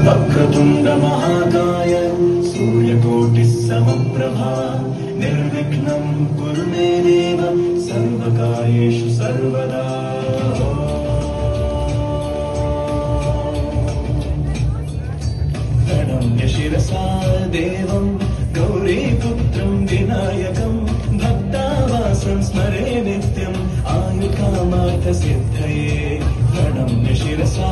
वक्रतुण्ड महाकाय सूर्यकोटिः समप्रभा निर्विघ्नं कुरु मे देव सर्वकार्येषु सर्वदा। प्रणम्य शिरसा देवं गौरीपुत्रं विनायकं भक्तावासं स्मरे नित्यम् आयुकामार्थसिद्धये। प्रणम्य शिरसा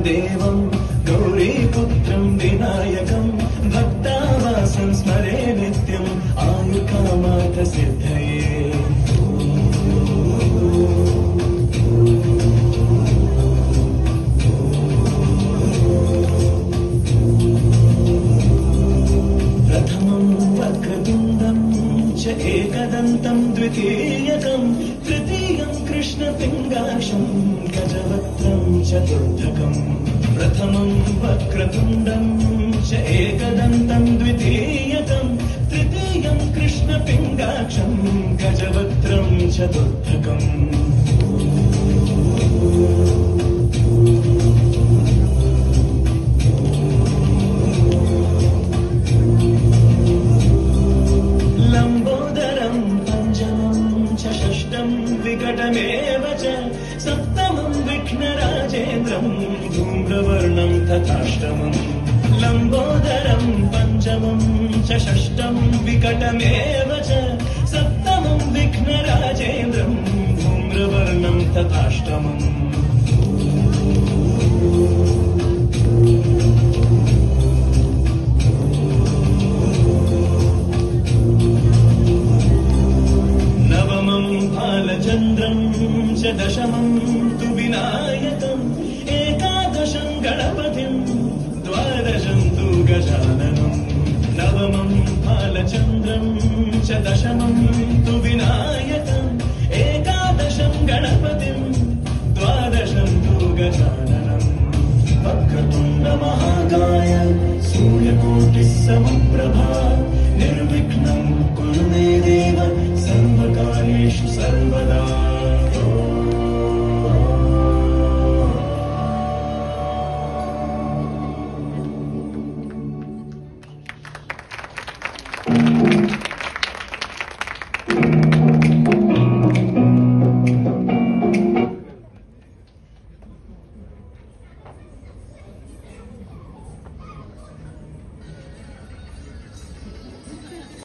देवं गौरीपुत्रं विनायकं भक्तावासं स्मरे नित्यम् आयुकामार्थसिद्धये। प्रथमं वक्रतुण्डं च एकदन्तं द्वितीयकं तृतीयं कृष्णपिङ्गाक्षं गजवक्त्रं चतुर्थकम्। प्रथमं वक्रतुण्डं च एकदन्तं द्वितीयकं तृतीयं कृष्णपिङ्गाक्षं गजवक्त्रं चतुर्थकम्। लम्बोदरं पञ्चमं च षष्ठं विकटमेव च सप्तमं विघ्नराजेन्द्रं धूम्रवर्णं तथाष्टमम्। लम्बोदरं पञ्चमं च षष्ठं विकटमेव च सप्तमं विघ्नराजेन्द्रं धूम्रवर्णं तथाष्टमम्। भालचन्द्रं च दशमं तु विनायकम् एकादशं गणपतिं द्वादशं तु गजाननम्। नवमं भालचन्द्रं च दशमं तु विनायकम् एकादशं गणपतिं द्वादशं तु गजाननम्। वक्रतुण्ड महाकाय सूर्यकोटिः समप्रभा निर्विघ्नं कुरु मे देव सर्वकार्येषु सर्वदा।